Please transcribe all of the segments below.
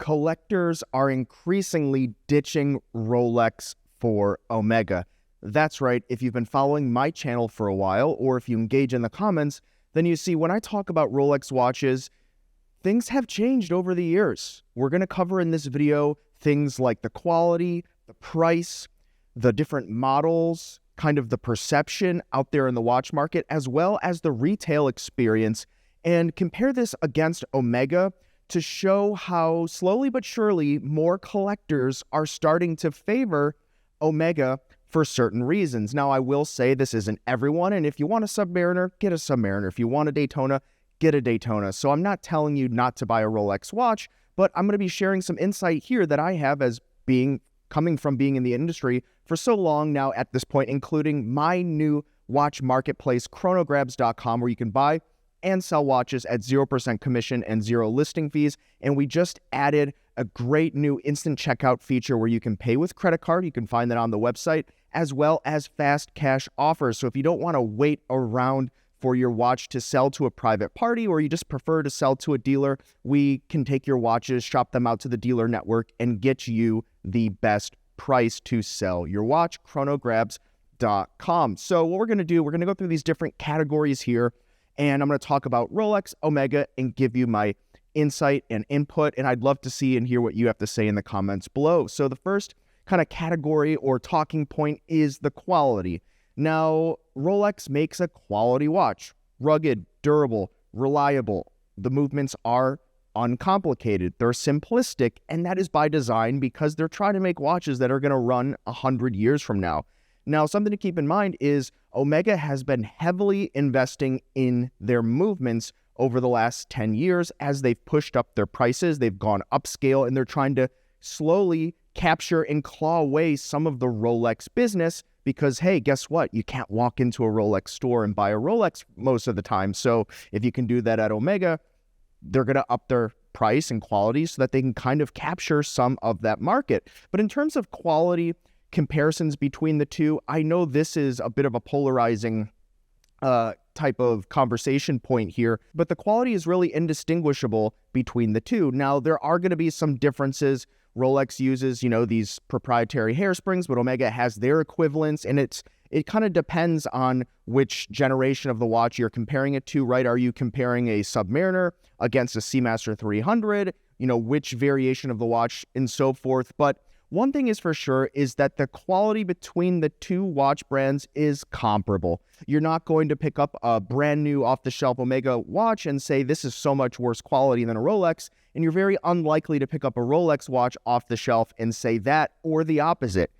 collectors are increasingly ditching Rolex for Omega. That's right, if you've been following my channel for a while, or if you engage in the comments, then you see when I talk about Rolex watches, things have changed over the years. We're going to cover in this video things like the quality, the price, the different models, kind of the perception out there in the watch market, as well as the retail experience, and compare this against Omega to show how slowly but surely more collectors are starting to favor Omega for certain reasons. Now, I will say this isn't everyone, and if you want a Submariner, get a Submariner. If you want a Daytona, get a Daytona. So I'm not telling you not to buy a Rolex watch, but I'm going to be sharing some insight here that I have as coming from being in the industry for so long now at this point, including my new watch marketplace, chronograbs.com, where you can buy and sell watches at 0% commission and 0 listing fees. And we just added a great new instant checkout feature where you can pay with credit card. You can find that on the website, as well as fast cash offers. So if you don't want to wait around for your watch to sell to a private party, or you just prefer to sell to a dealer, we can take your watches, shop them out to the dealer network, and get you the best price to sell your watch, chronograbs.com. So what we're going to do, we're going to go through these different categories here, and I'm going to talk about Rolex, Omega, and give you my insight and input, and I'd love to see and hear what you have to say in the comments below. So the first kind of category or talking point is the quality. Now, Rolex makes a quality watch, rugged, durable, reliable. The movements are uncomplicated. They're simplistic, and that is by design because they're trying to make watches that are going to run 100 years from now. Now, something to keep in mind is Omega has been heavily investing in their movements over the last 10 years as they've pushed up their prices. They've gone upscale, and they're trying to slowly capture and claw away some of the Rolex business because, hey, guess what? You can't walk into a Rolex store and buy a Rolex most of the time. So if you can do that at Omega, they're going to up their price and quality so that they can kind of capture some of that market. But in terms of quality comparisons between the two, I know this is a bit of a polarizing type of conversation point here, but the quality is really indistinguishable between the two. Now, there are going to be some differences. Rolex uses, these proprietary hairsprings, but Omega has their equivalents, and it kind of depends on which generation of the watch you're comparing it to, right? Are you comparing a Submariner against a Seamaster 300, which variation of the watch and so forth. But one thing is for sure is that the quality between the two watch brands is comparable. You're not going to pick up a brand new off-the-shelf Omega watch and say this is so much worse quality than a Rolex, and you're very unlikely to pick up a Rolex watch off the shelf and say that or the opposite,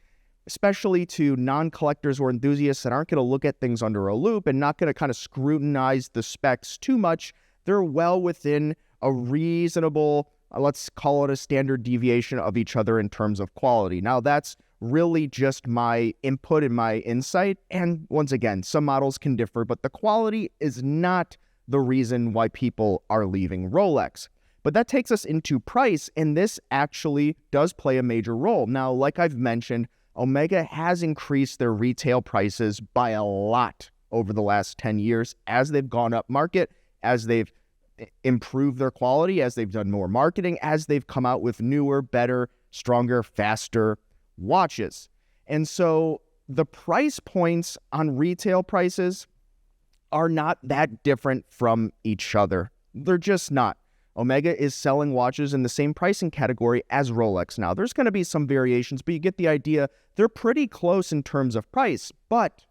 especially to non-collectors or enthusiasts that aren't going to look at things under a loop and not going to kind of scrutinize the specs too much. They're well within a reasonable, let's call it a standard deviation of each other in terms of quality. Now, that's really just my input and my insight. And once again, some models can differ, but the quality is not the reason why people are leaving Rolex. But that takes us into price, and this actually does play a major role. Now, like I've mentioned, Omega has increased their retail prices by a lot over the last 10 years as they've gone up market, as they've improved their quality, as they've done more marketing, as they've come out with newer, better, stronger, faster watches. And so the price points on retail prices are not that different from each other. They're just not. Omega is selling watches in the same pricing category as Rolex. Now, there's going to be some variations, but you get the idea. They're pretty close in terms of price, but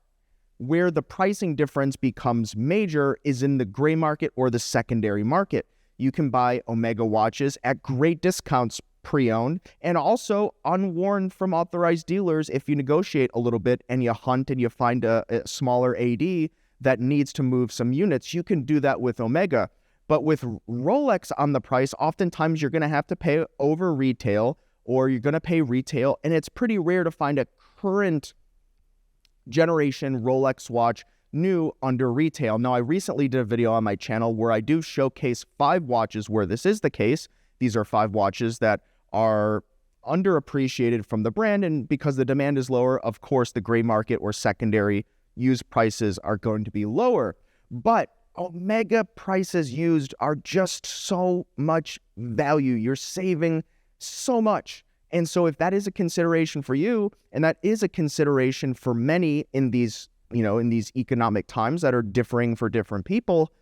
where the pricing difference becomes major is in the gray market or the secondary market. You can buy Omega watches at great discounts pre-owned and also unworn from authorized dealers if you negotiate a little bit and you hunt and you find a smaller AD that needs to move some units. You can do that with Omega. But with Rolex on the price, oftentimes you're going to have to pay over retail or you're going to pay retail, and it's pretty rare to find a current generation Rolex watch new under retail. Now, I recently did a video on my channel where I do showcase 5 watches where this is the case. These are 5 watches that are underappreciated from the brand, and because the demand is lower, of course, the gray market or secondary used prices are going to be lower. But Omega prices used are just so much value. You're saving so much. And so if that is a consideration for you, and that is a consideration for many in these, in these economic times that are differing for different people,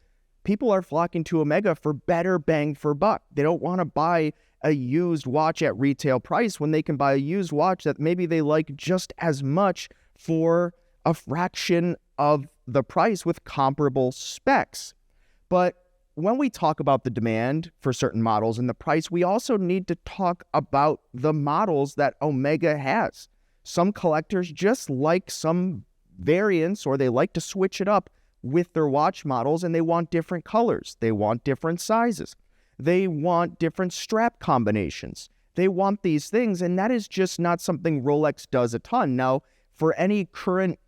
people are flocking to Omega for better bang for buck. They don't want to buy a used watch at retail price when they can buy a used watch that maybe they like just as much for a fraction of the price with comparable specs. But when we talk about the demand for certain models and the price, we also need to talk about the models that Omega has. Some collectors just like some variants, or they like to switch it up with their watch models, and they want different colors. They want different sizes. They want different strap combinations. They want these things, and that is just not something Rolex does a ton. Now, for any current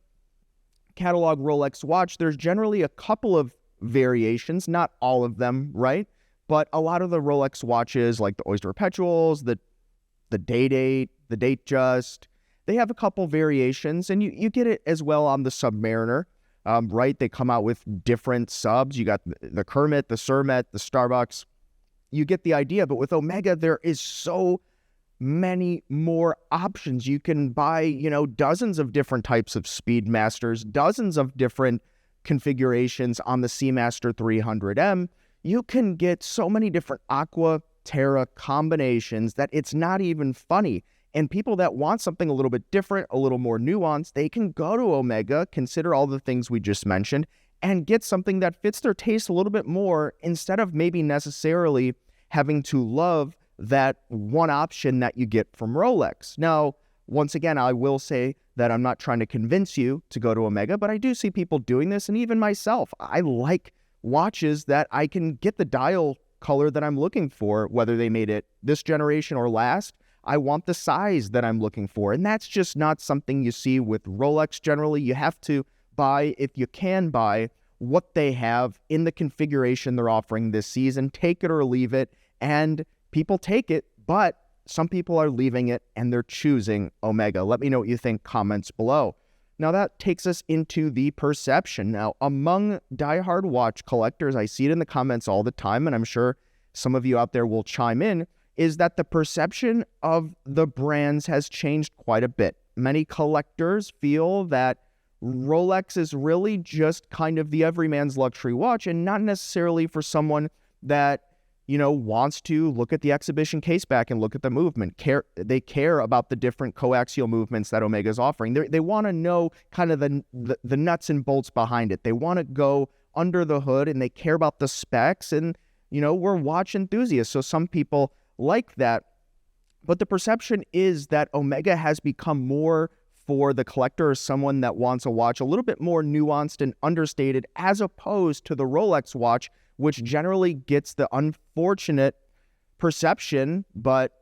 catalog Rolex watch, there's generally a couple of variations, not all of them, right? But a lot of the Rolex watches, like the Oyster Perpetuals, the Day-Date, the Date-Just, they have a couple variations, and you get it as well on the Submariner, right? They come out with different subs. You got the Kermit, the Surmet, the Starbucks. You get the idea, but with Omega, there is so many more options. You can buy, dozens of different types of Speedmasters, dozens of different configurations on the Seamaster 300M. You can get so many different Aqua Terra combinations that it's not even funny. And people that want something a little bit different, a little more nuanced, they can go to Omega, consider all the things we just mentioned, and get something that fits their taste a little bit more, instead of maybe necessarily having to love that one option that you get from Rolex. Now, once again, I will say that I'm not trying to convince you to go to Omega, but I do see people doing this, and even myself. I like watches that I can get the dial color that I'm looking for, whether they made it this generation or last. I want the size that I'm looking for, and that's just not something you see with Rolex generally. You have to buy, if you can buy, what they have in the configuration they're offering this season. Take it or leave it, and people take it, but some people are leaving it and they're choosing Omega. Let me know what you think, comments below. Now that takes us into the perception. Now, among diehard watch collectors, I see it in the comments all the time, and I'm sure some of you out there will chime in, is that the perception of the brands has changed quite a bit. Many collectors feel that Rolex is really just kind of the everyman's luxury watch, and not necessarily for someone that wants to look at the exhibition case back and look at the movement. They care about the different coaxial movements that Omega is offering. They want to know kind of the nuts and bolts behind it. They want to go under the hood, and they care about the specs. And, we're watch enthusiasts, so some people like that. But the perception is that Omega has become more for the collector, or someone that wants a watch a little bit more nuanced and understated, as opposed to the Rolex watch, which generally gets the unfortunate perception, but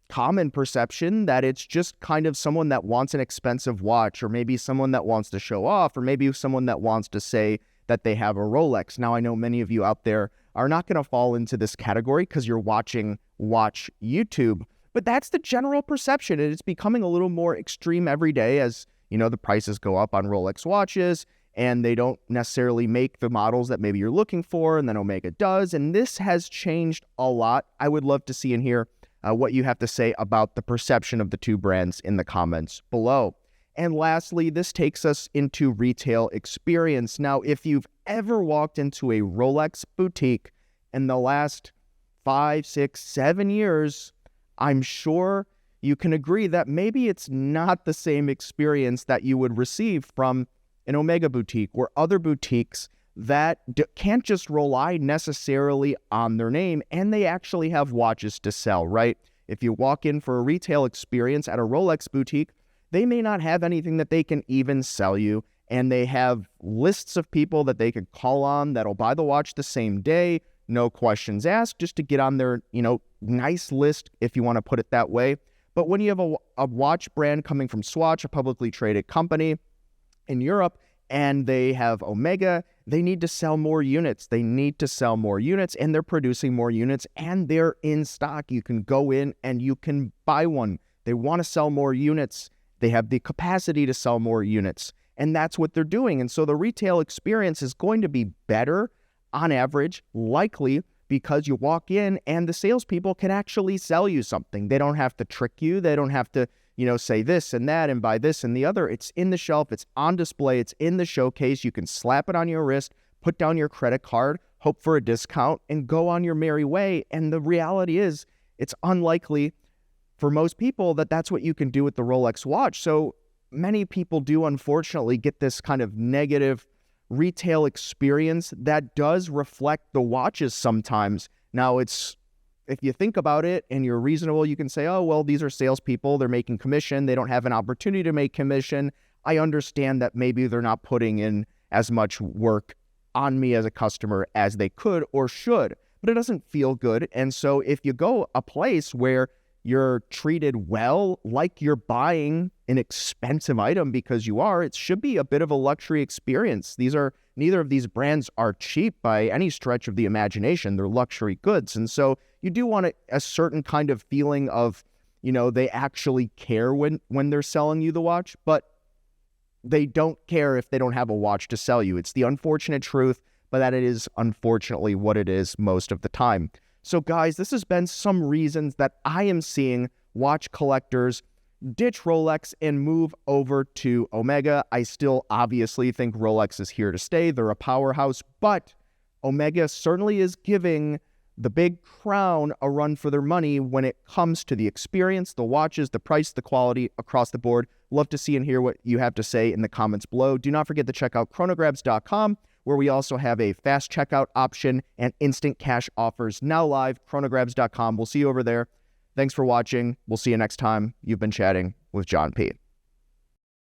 common perception, that it's just kind of someone that wants an expensive watch, or maybe someone that wants to show off, or maybe someone that wants to say that they have a Rolex. Now, I know many of you out there are not going to fall into this category because you're watching Watch YouTube, but that's the general perception, and it's becoming a little more extreme every day as, the prices go up on Rolex watches, and they don't necessarily make the models that maybe you're looking for, and then Omega does, and this has changed a lot. I would love to see and hear what you have to say about the perception of the two brands in the comments below. And lastly, this takes us into retail experience. Now, if you've ever walked into a Rolex boutique in the last 5, 6, 7 years, I'm sure you can agree that maybe it's not the same experience that you would receive from an Omega boutique, or other boutiques that can't just rely necessarily on their name, and they actually have watches to sell, right? If you walk in for a retail experience at a Rolex boutique, they may not have anything that they can even sell you, and they have lists of people that they could call on that'll buy the watch the same day, no questions asked, just to get on their, nice list, if you want to put it that way. But when you have a watch brand coming from Swatch, a publicly traded company in Europe, and they have Omega, they need to sell more units. They need to sell more units, and they're producing more units, and they're in stock. You can go in and you can buy one. They want to sell more units. They have the capacity to sell more units, and that's what they're doing. And so the retail experience is going to be better on average, likely, because you walk in and the salespeople can actually sell you something. They don't have to trick you. They don't have to, say this and that and buy this and the other. It's in the shelf. It's on display. It's in the showcase. You can slap it on your wrist, put down your credit card, hope for a discount, and go on your merry way. And the reality is, it's unlikely for most people that that's what you can do with the Rolex watch. So many people do, unfortunately, get this kind of negative retail experience that does reflect the watches sometimes. Now, if you think about it and you're reasonable, you can say, oh, well, these are salespeople. They're making commission. They don't have an opportunity to make commission. I understand that maybe they're not putting in as much work on me as a customer as they could or should, but it doesn't feel good. And so if you go a place where you're treated well, like you're buying an expensive item because you are, it should be a bit of a luxury experience. Neither of these brands are cheap by any stretch of the imagination. They're luxury goods. And so you do want a certain kind of feeling of, they actually care when they're selling you the watch, but they don't care if they don't have a watch to sell you. It's the unfortunate truth, but that it is unfortunately what it is most of the time. So guys, this has been some reasons that I am seeing watch collectors ditch Rolex and move over to Omega. I still obviously think Rolex is here to stay. They're a powerhouse, but Omega certainly is giving the big crown a run for their money when it comes to the experience, the watches, the price, the quality across the board. Love to see and hear what you have to say in the comments below. Do not forget to check out chronograbs.com, where we also have a fast checkout option and instant cash offers now live. Chronograbs.com. We'll see you over there. Thanks for watching. We'll see you next time. You've been chatting with John P.